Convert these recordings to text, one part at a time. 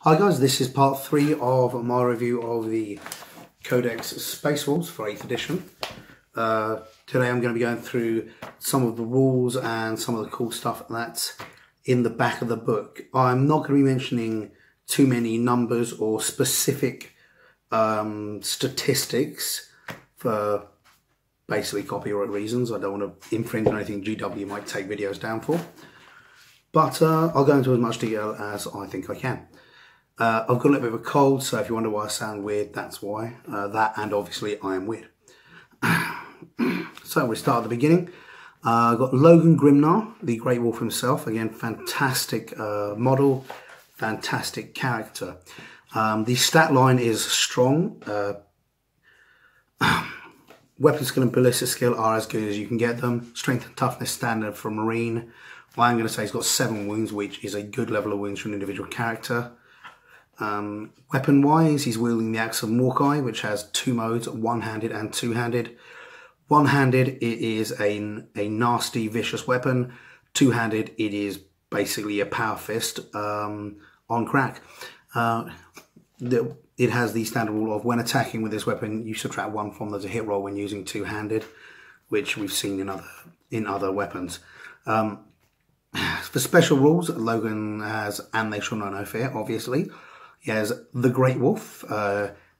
Hi guys, this is part 3 of my review of the Codex Space Wolves for 8th edition. Today I'm going to be going through some of the rules and some of the cool stuff that's in the back of the book. I'm not going to be mentioning too many numbers or specific statistics for basically copyright reasons. I don't want to infringe on anything GW might take videos down for. But I'll go into as much detail as I think I can. I've got a little bit of a cold, so if you wonder why I sound weird, that's why. That and obviously I am weird. So we start at the beginning. I've got Logan Grimnar, the Great Wolf himself. Again, fantastic model, fantastic character. The stat line is strong. Weapon skill and ballistic skill are as good as you can get them. Strength and toughness standard for Marine. I'm going to say he's got 7 wounds, which is a good level of wounds for an individual character. Weapon wise, he's wielding the Axe of Morkai, which has 2 modes, one-handed and two-handed. One-handed, it is a nasty, vicious weapon. Two-handed, it is basically a power fist on crack. It has the standard rule of when attacking with this weapon, you subtract 1 from the hit roll when using two-handed, which we've seen in other weapons. For special rules, Logan has And They Shall Know No Fear, obviously. He has the Great Wolf.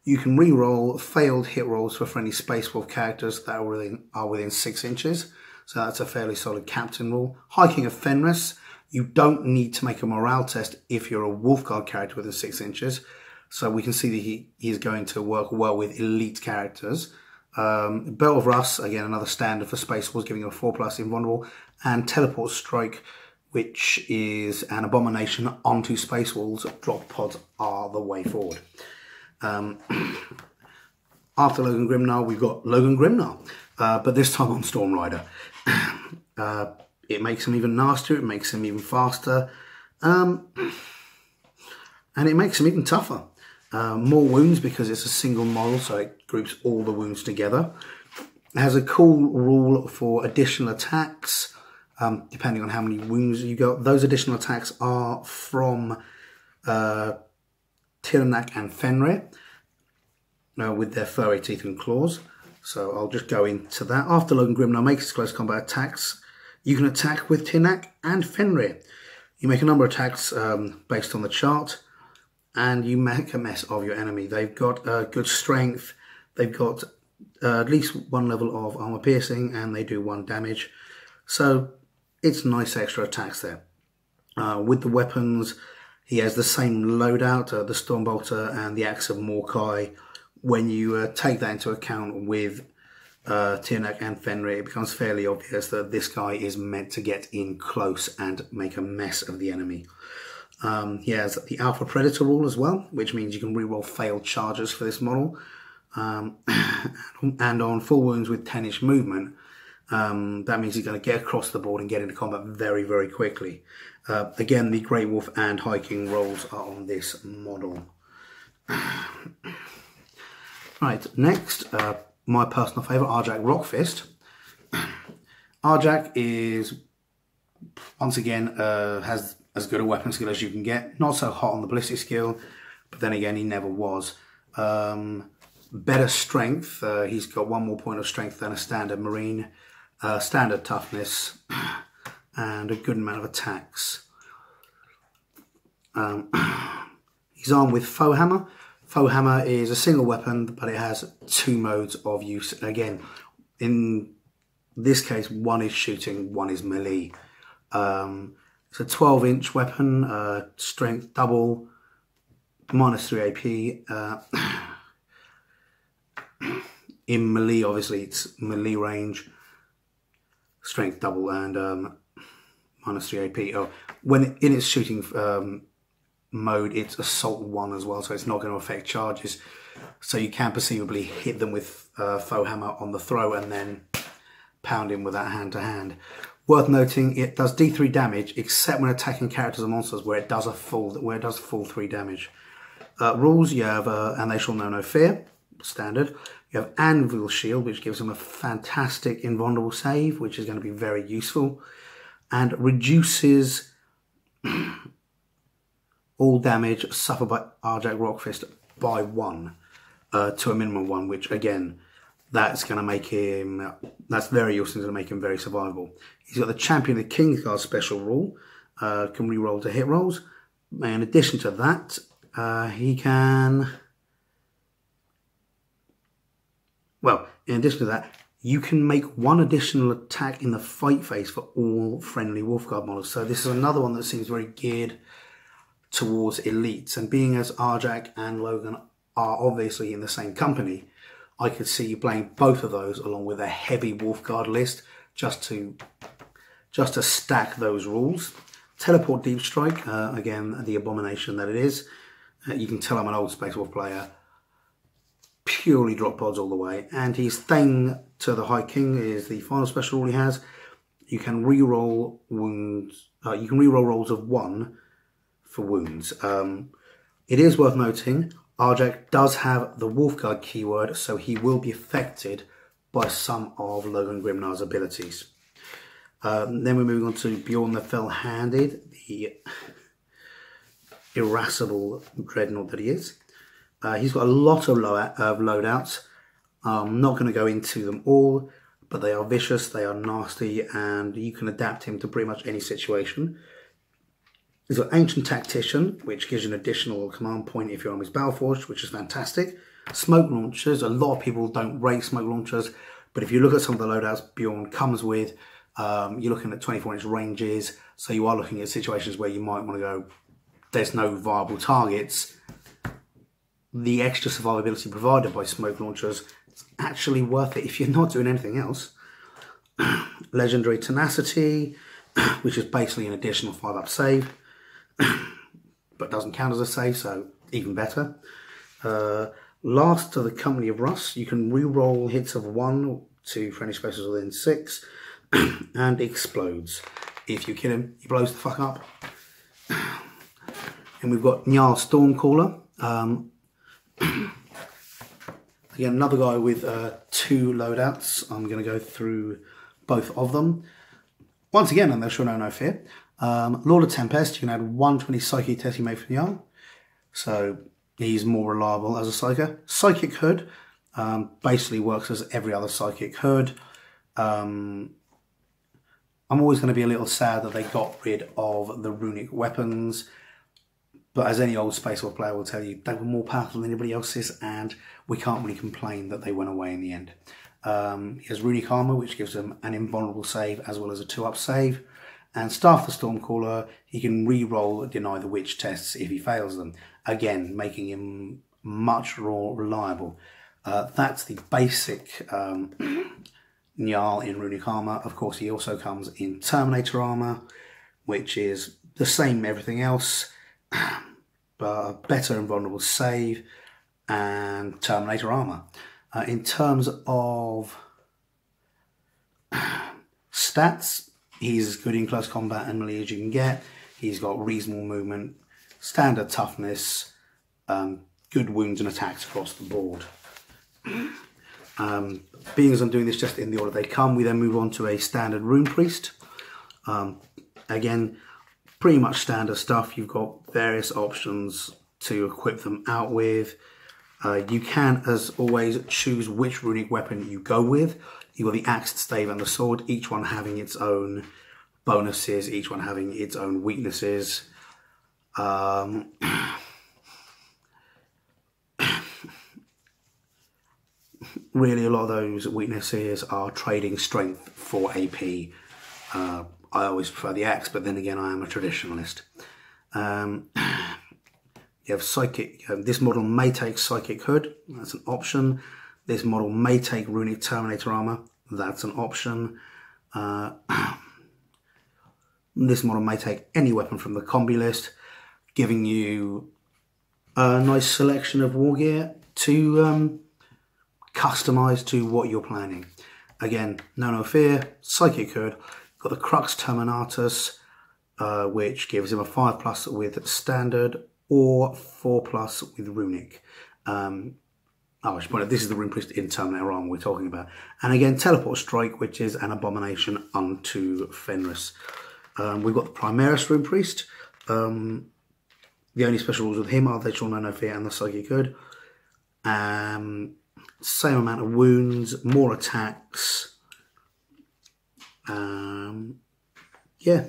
You can re-roll failed hit rolls for friendly Space Wolf characters that are within 6 inches. So that's a fairly solid captain rule. Hiking of Fenris. You don't need to make a morale test if you're a Wolf Guard character within 6 inches. So we can see that he is going to work well with elite characters. Belt of Rust, again, another standard for Space Wolves, giving you a 4+ invulnerable. And Teleport Strike, which is an abomination onto Space Wolves. Drop pods are the way forward. After Logan Grimnar, we've got Logan Grimnar, but this time on Storm Rider. It makes him even nastier, it makes him even faster, and it makes him even tougher. More wounds because it's a single model, so it groups all the wounds together. It has a cool rule for additional attacks. Depending on how many wounds you got. Those additional attacks are from Tyrannak and Fenrir with their furry teeth and claws. So I'll just go into that. After Logan Grimnar makes his close combat attacks, you can attack with Tyrannak and Fenrir. You make a number of attacks based on the chart, and you make a mess of your enemy. They've got good strength. They've got at least 1 level of armor piercing, and they do 1 damage. So it's nice extra attacks there. With the weapons, he has the same loadout, the Stormbolter and the Axe of Morkai. When you take that into account with Tyrannak and Fenrir, it becomes fairly obvious that this guy is meant to get in close and make a mess of the enemy. He has the Alpha Predator rule as well, which means you can reroll failed charges for this model. And on full wounds with 10-inch movement, that means he's going to get across the board and get into combat very, very quickly. Again, the Great Wolf and hiking rolls are on this model. Right, next, my personal favourite, Arjak Rockfist. Arjak is, once again, has as good a weapon skill as you can get. Not so hot on the ballistic skill, but then again, he never was. Better strength. He's got 1 more point of strength than a standard Marine. Standard toughness, and a good amount of attacks. He's armed with Foe Hammer. Foe Hammer is a single weapon, but it has 2 modes of use. Again, in this case, 1 is shooting, 1 is melee. It's a 12-inch weapon, strength double, -3 AP. In melee, obviously, it's melee range. Strength double and -3 AP. Oh, when in its shooting mode, it's assault 1 as well, so it's not going to affect charges. So you can perceivably hit them with Foe Hammer on the throw and then pound him with that hand to hand. Worth noting, it does D3 damage except when attacking characters or monsters, where it does full 3 damage. Rules: you have And They Shall Know No Fear, standard. You have Anvil Shield, which gives him a fantastic invulnerable save, which is going to be very useful, and reduces all damage suffered by Arjak Rockfist by 1 to a minimum of 1, which again, that's going to make him, that's very useful, going to make him very survivable. He's got the Champion of the Kingsguard special rule, can reroll to hit rolls. In addition to that, he can, well, in addition to that, you can make 1 additional attack in the fight phase for all friendly Wolfguard models. So this is another one that seems very geared towards elites. And being as Arjak and Logan are obviously in the same company, I could see you playing both of those along with a heavy Wolfguard list just to stack those rules. Teleport Deep Strike, again, the abomination that it is. You can tell I'm an old Space Wolf player. Purely drop pods all the way, and his Thane to the High King is the final special rule he has. You can re-roll wounds. You can re-roll rolls of 1 for wounds. It is worth noting, Arjak does have the Wolfguard keyword, so he will be affected by some of Logan Grimnar's abilities. Then we're moving on to Bjorn the Fell-Handed, the irascible dreadnought that he is. He's got a lot of loadouts. I'm not going to go into them all, but they are vicious, they are nasty, and you can adapt him to pretty much any situation. He's got Ancient Tactician, which gives you an additional command point if your army's Battleforged, which is fantastic. Smoke Launchers, a lot of people don't rate Smoke Launchers, but if you look at some of the loadouts Bjorn comes with, you're looking at 24-inch ranges, so you are looking at situations where you might want to go, there's no viable targets. The extra survivability provided by Smoke Launchers is actually worth it if you're not doing anything else. Legendary Tenacity, which is basically an additional 5-up save, but doesn't count as a save, so even better. Last to the Company of Russ, you can re-roll hits of 1 to friendly spaces within 6, and explodes. If you kill him, he blows the fuck up. And we've got Njal Stormcaller. Again, another guy with 2 loadouts. I'm going to go through both of them. Once again, and they'll show no fear. Lord of Tempest, you can add 120 Psychic test you made for Njal. So he's more reliable as a Psyker. Psychic Hood basically works as every other Psychic Hood. I'm always going to be a little sad that they got rid of the runic weapons. But as any old Space Wolf player will tell you, they were more powerful than anybody else's, and we can't really complain that they went away in the end. He has Runic Armour, which gives him an invulnerable save as well as a 2-up save. And Staff the Stormcaller, he can re-roll Deny the Witch tests if he fails them. Again, making him much more reliable. That's the basic Njal in Runic Armour. Of course, he also comes in Terminator Armour, which is the same everything else, but a better invulnerable save and Terminator Armour. In terms of stats, he's as good in close combat and melee as you can get. He's got reasonable movement, standard toughness, good wounds and attacks across the board. Being as I'm doing this just in the order they come, we then move on to a standard Rune Priest. Again, pretty much standard stuff. You've got various options to equip them out with. You can, as always, choose which runic weapon you go with. You've got the axe, the stave and the sword, each one having its own bonuses, each one having its own weaknesses. Really, a lot of those weaknesses are trading strength for AP. I always prefer the axe, but then again, I am a traditionalist. You have Psychic. This model may take Psychic Hood. That's an option. This model may take Runic Terminator Armor. That's an option. This model may take any weapon from the combi list, giving you a nice selection of war gear to customize to what you're planning. Again, no fear. Psychic Hood. Got the Crux Terminatus, which gives him a 5+ with standard, or 4+ with runic. I should point out, this is the Rune Priest in Terminator Armor we're talking about. And again, Teleport Strike, which is an abomination unto Fenris. We've got the Primaris Rune Priest. The only special rules with him are they shall know no fear and the Psychic Hood. Same amount of wounds, more attacks. Yeah.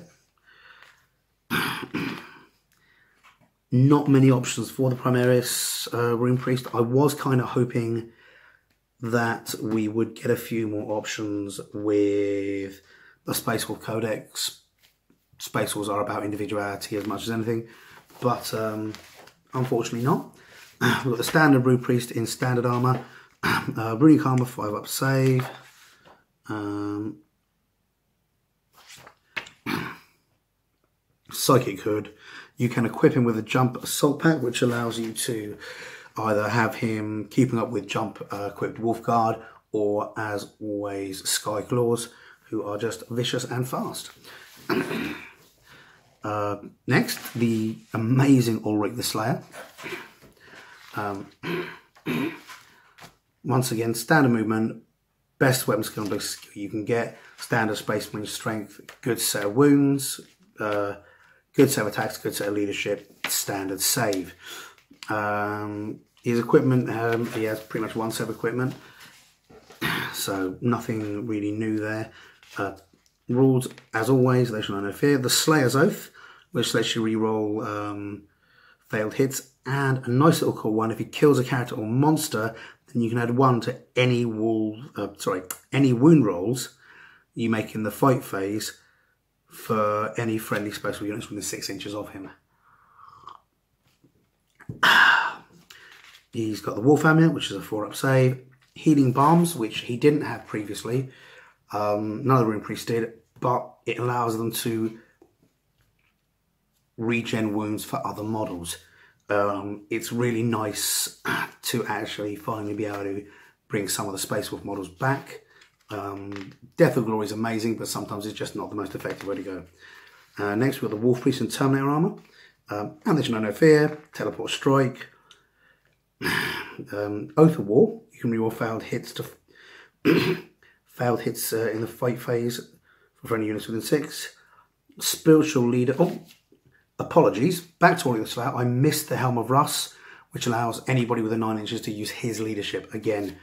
Not many options for the Primaris Rune Priest. I was kind of hoping that we would get a few more options with the Space Wolves Codex. Space Wolves are about individuality as much as anything, but unfortunately not. We've got the standard Rune Priest in standard armour, Runic Armour 5-up save, Psychic Hood. You can equip him with a Jump Assault Pack, which allows you to either have him keeping up with Jump equipped Wolf Guard, or as always Sky Claws, who are just vicious and fast. Next, the amazing Ulrich the Slayer. Once again, standard movement, best weapon skill you can get, standard Space Marine strength, good set of wounds, good set of attacks, good set of leadership, standard save. His equipment, he has pretty much one set of equipment, so nothing really new there. Rules, as always, they shall know no fear. The Slayer's Oath, which lets you reroll failed hits, and a nice little cool one: if he kills a character or monster, then you can add 1 to any any wound rolls you make in the fight phase for any friendly special units within 6 inches of him. He's got the Wolf Amulet, which is a 4-up save. Healing Bombs, which he didn't have previously. None of the Rune Priests did, but it allows them to regen wounds for other models. It's really nice to actually finally be able to bring some of the Space Wolf models back. Death of Glory is amazing, but sometimes it's just not the most effective way to go. Next, we've got the Wolf Priest and Terminator armor. And they shall know no fear, Teleport Strike, Oath of War. You can reroll failed hits to failed hits in the fight phase for any units within 6. Spiritual Leader. Oh, apologies. Back to all of this. I missed the Helm of Russ, which allows anybody within 9 inches to use his leadership. Again,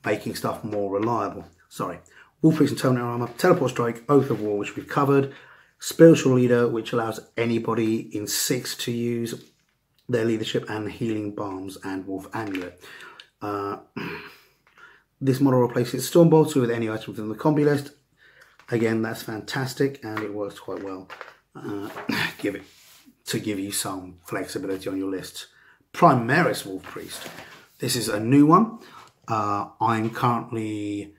making stuff more reliable. Sorry. Wolf Priest and Terminator armor, Teleport Strike, Oath of War, which we've covered. Spiritual Leader, which allows anybody in 6 to use their leadership, and Healing Balms and Wolf Amulet. This model replaces Stormbolter with any item within the combi list. Again, that's fantastic, and it works quite well. To give you some flexibility on your list. Primaris Wolf Priest. This is a new one. I'm currently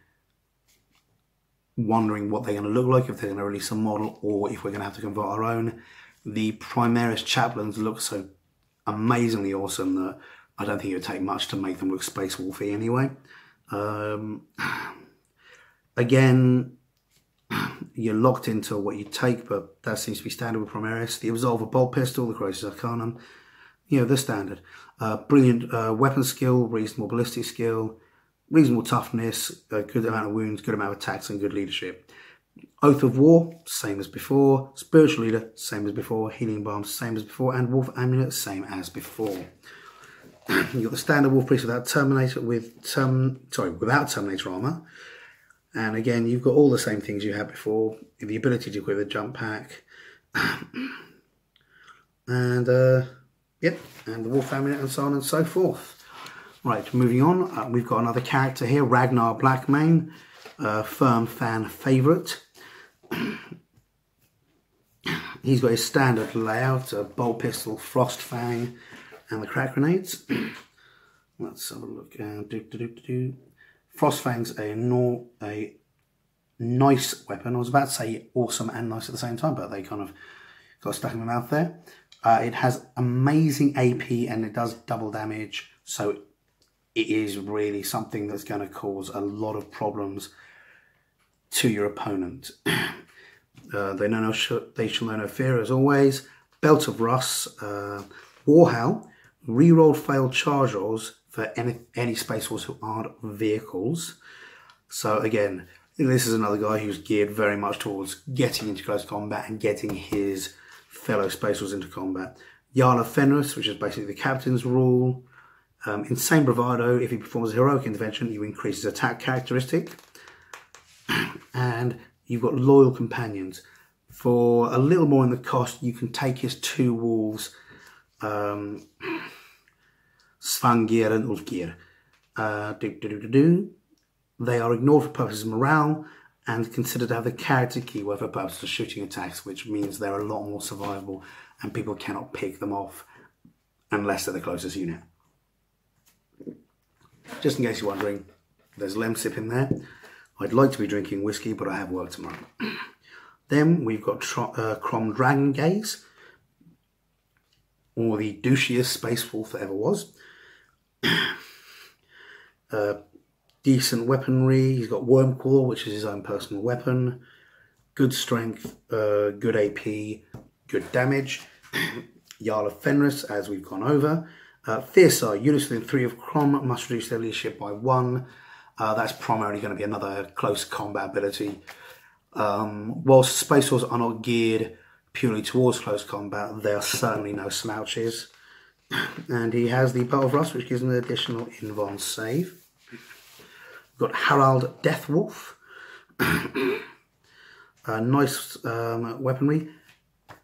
wondering what they're going to look like, if they're going to release a model or if we're going to have to convert our own. The Primaris Chaplains look so amazingly awesome that I don't think it would take much to make them look Space Wolfy anyway. Again, you're locked into what you take, but that seems to be standard with Primaris. The Absolver Bolt Pistol, the Crisis Arcanum, you know, the standard. Brilliant weapon skill, reasonable ballistic skill, reasonable toughness, a good amount of wounds, good amount of attacks, and good leadership. Oath of War, same as before. Spiritual Leader, same as before. Healing Balm, same as before. And Wolf Amulet, same as before. You've got the standard Wolf Priest without Terminator, without Terminator armor. And again, you've got all the same things you had before. The ability to equip a jump pack. And yep, and the Wolf Amulet, and so on and so forth. Right, moving on, we've got another character here, Ragnar Blackmane, firm fan favourite. He's got his standard layout, a Bolt Pistol, Frost Fang, and the Crack Grenades. Let's have a look. Frost Fang's a nice weapon. I was about to say awesome and nice at the same time, but they kind of got stuck in my mouth there. It has amazing AP and it does double damage, so it is really something that's going to cause a lot of problems to your opponent. They shall know no fear, as always. Belt of Russ, Warhowl, reroll failed charge rolls for any Space Wolves who aren't vehicles. So again, this is another guy who's geared very much towards getting into close combat and getting his fellow Space Wolves into combat. Jarl of Fenris, which is basically the captain's rule. Insane Bravado, if he performs a heroic intervention, you increase his attack characteristic. And you've got Loyal Companions. For a little more in the cost, you can take his 2 wolves, Svangir and Ulfgir. They are ignored for purposes of morale and considered to have the character keyword for purposes of shooting attacks, which means they're a lot more survivable and people cannot pick them off unless they're the closest unit. Just in case you're wondering, there's Lemsip in there. I'd like to be drinking whiskey, but I have work tomorrow. Then we've got Crom Dragon Gaze, or the douchiest space wolf that ever was. Decent weaponry. He's got Wormclaw, which is his own personal weapon. Good strength, good AP, good damage. Jarl of Fenris, as we've gone over. Fiercer, units within 3 of Crom must reduce their leadership by 1. That's primarily going to be another close combat ability. Whilst Space Wolves are not geared purely towards close combat, they are certainly no slouches. And he has the Belt of Rust, which gives him an additional invuln save. We've got Harald Deathwolf. Nice weaponry.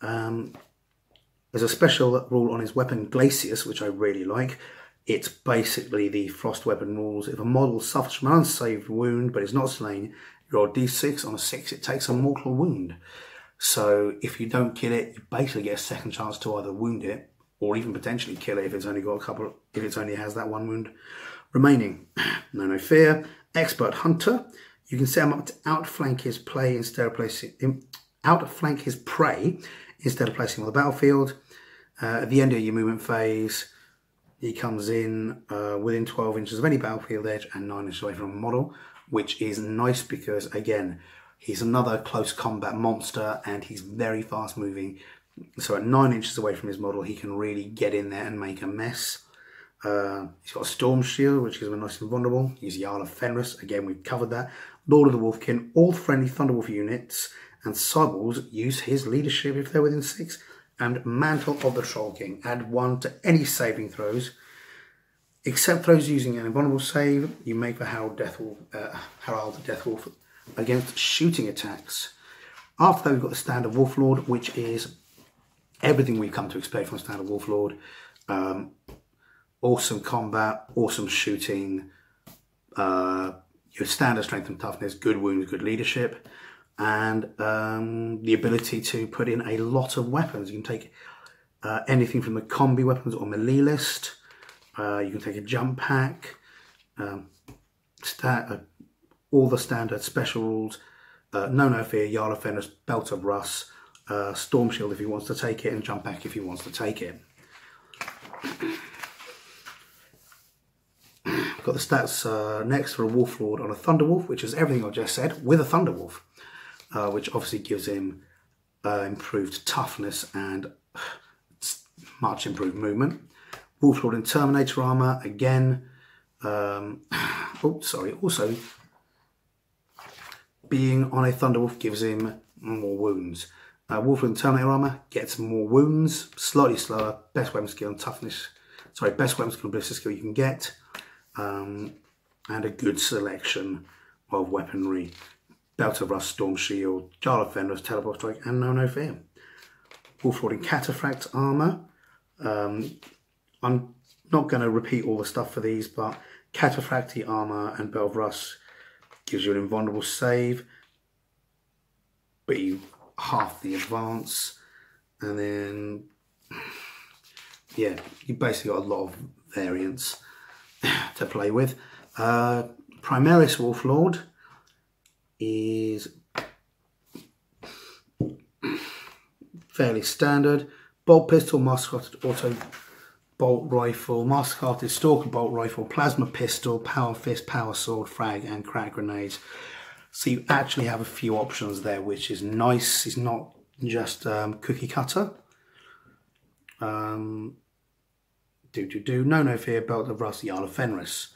There's a special rule on his weapon, Glacius, which I really like. It's basically the Frost weapon rules. If a model suffers from an unsaved wound but is not slain, you roll D6. On a 6, it takes a mortal wound. So if you don't kill it, you basically get a second chance to either wound it or even potentially kill it if it's only got if it only has that 1 wound remaining. No fear. Expert Hunter. You can set him up to outflank his prey instead of placing him on the battlefield. At the end of your movement phase, he comes in within 12 inches of any battlefield edge and 9 inches away from a model, which is nice because, again, he's another close combat monster and he's very fast moving. So at 9 inches away from his model, he can really get in there and make a mess. He's got a Storm Shield, which is nice and vulnerable. He's Jarl of Fenris. Again, we've covered that. Lord of the Wolfkin. All friendly Thunderwolf units and Cyborgs use his leadership if they're within 6. And Mantle of the Troll King. Add 1 to any saving throws. Except those using an invulnerable save, you make the Harald Deathwolf against shooting attacks. After that, we've got the Standard Wolflord, which is everything we've come to expect from a Standard Wolflord. Awesome combat, awesome shooting, your standard strength and toughness, good wounds, good leadership, and the ability to put in a lot of weapons. You can take anything from the combi weapons or melee list. You can take a jump pack, all the standard special rules, no fear, Jarl of Fenris, Belt of Rust, Storm Shield if he wants to take it, and jump pack if he wants to take it. Got the stats next for a Wolflord on a Thunderwolf, which is everything I've just said, with a Thunderwolf, which obviously gives him improved toughness and much improved movement. Wolflord in Terminator armor, again, also being on a Thunderwolf gives him more wounds. Wolflord in Terminator armor gets more wounds, slightly slower, best weapon skill and toughness, best weapon skill and ballistic skill you can get. And a good selection of weaponry. Belt of Rust, Storm Shield, Jarl of Fenris, Teleport Strike, and No Fear. Wolflord in Cataphract armor. I'm not going to repeat all the stuff for these, but Cataphracty armor and Belt of Rust gives you an invulnerable save, but you half the advance, and then yeah, you basically got a lot of variants to play with. Primaris Wolflord is fairly standard. Bolt pistol, master-crafted auto bolt rifle, master-crafted stalker bolt rifle, plasma pistol, power fist, power sword, frag, and crack grenades. So you actually have a few options there, which is nice. It's not just cookie cutter. No Fear, Belt of Rust, Jarl of Fenris.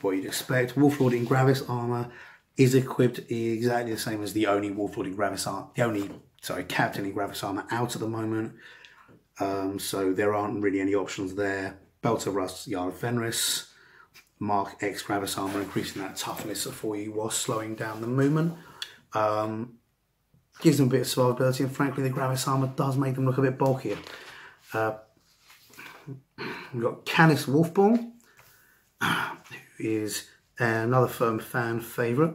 What you'd expect. Wolflord in Gravis armor is equipped exactly the same as the only Wolflord in Gravis armor, captain in Gravis armor out at the moment. So there aren't really any options there. Belt of Rust, Jarl of Fenris, Mark X Gravis Armor, increasing that toughness for you while slowing down the movement. Gives them a bit of survivability, and frankly the Gravis Armor does make them look a bit bulkier. We've got Canis Wolfborn, who is another firm fan favourite.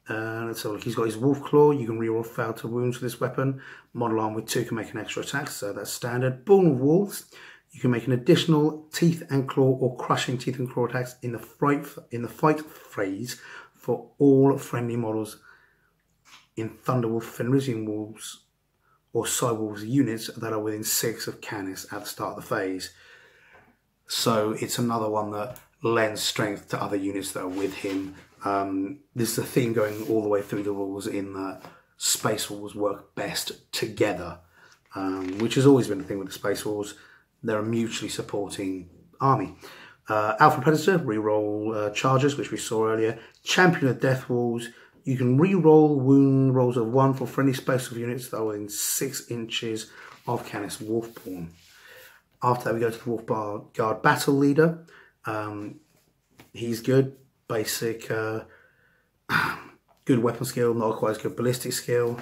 Let's have a look. He's got his Wolf Claw. You can reroll fatal wounds with this weapon. Model arm with 2 can make an extra attack, so that's standard. Born of Wolves. You can make an additional teeth and claw or crushing teeth and claw attacks in the fight phase for all friendly models in Thunderwolf, Fenrisian Wolves, or Cywolves units that are within 6 of Canis at the start of the phase. So it's another one that lends strength to other units that are with him. This is a theme going all the way through the rules in that Space Wolves work best together, which has always been the thing with the Space Wolves. They're a mutually supporting army. Alpha Predator, reroll charges, which we saw earlier. Champion of Death Wolves. You can re-roll wound rolls of 1 for friendly Space Wolf units that are within 6 inches of Canis Wolfborn. After that, we go to the Wolf Guard Battle Leader. He's good. Basic, good weapon skill, not quite as good ballistic skill.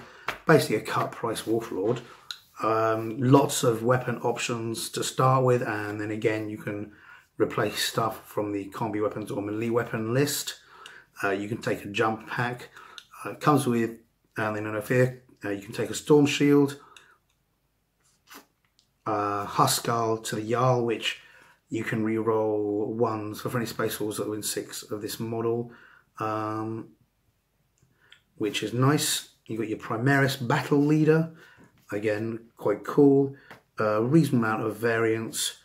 Basically a cut price Wolflord. Lots of weapon options to start with, and then again you can replace stuff from the combi weapons or melee weapon list. You can take a jump pack. It comes with, no fear, you can take a Storm Shield, Huskal to the Jarl, which you can re-roll 1s for friendly Space Wolves that are in 6 of this model, which is nice. You've got your Primaris Battle Leader, again, quite cool. Reasonable amount of variance,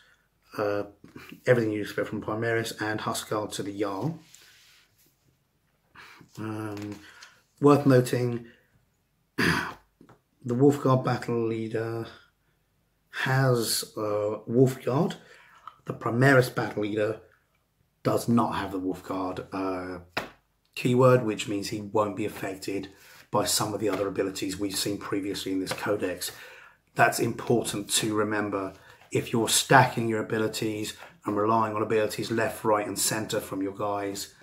everything you expect from Primaris, and Huskal to the Jarl. Worth noting, the Wolfguard Battle Leader has Wolfguard. The Primaris Battle Leader does not have the Wolfguard keyword, which means he won't be affected by some of the other abilities we've seen previously in this codex. That's important to remember. If you're stacking your abilities and relying on abilities left, right and centre from your guys,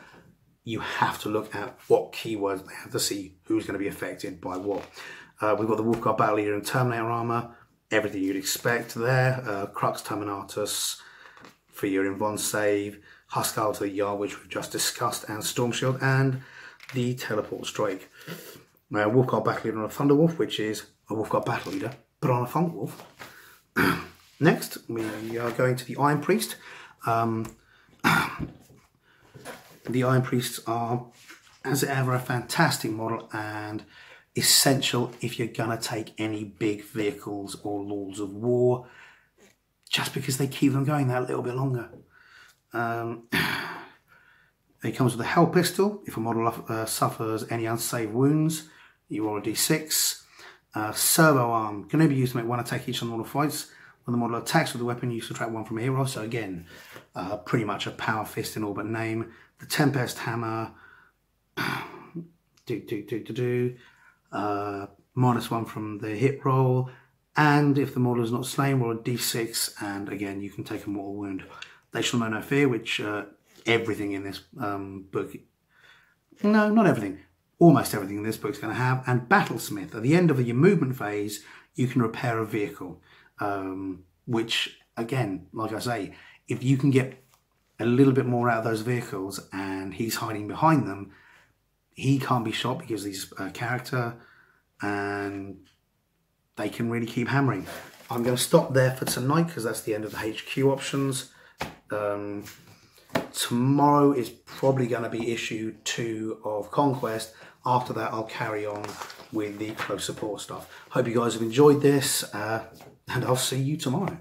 you have to look at what keywords they have to see who's going to be affected by what. We've got the Wolfguard Battle Leader and Terminator Armour, everything you'd expect there. Crux Terminatus for your Invon save, Huskal to the Jarl, which we've just discussed, and Storm Shield, and the Teleport Strike. Now, Wolfguard Battle Leader on a Thunderwolf, which is a Wolfguard Battle Leader, but on a Thunderwolf. Next, we are going to the Iron Priest. The Iron Priests are, as ever, a fantastic model and essential if you're going to take any big vehicles or Lords of War, just because they keep them going that little bit longer. It comes with a Hell Pistol. If a model suffers any unsaved wounds, you roll a d6. Servo Arm can only be used to make 1 attack each on model fights. When the model attacks with the weapon, you subtract 1 from a hero. So again, pretty much a power fist in all but name. The Tempest Hammer, -1 from the hit roll, and if the model is not slain, roll a d6, and again you can take a mortal wound. They Shall Know No Fear, which everything in this book, no, not everything, almost everything in this book is going to have, and Battlesmith. At the end of your movement phase, you can repair a vehicle, which again, like I say, if you can get a little bit more out of those vehicles and he's hiding behind them, he can't be shot because he's a character, and they can really keep hammering. I'm going to stop there for tonight because that's the end of the HQ options. Tomorrow is probably going to be issue 2 of Conquest. After that, I'll carry on with the close support stuff. Hope you guys have enjoyed this, and I'll see you tomorrow.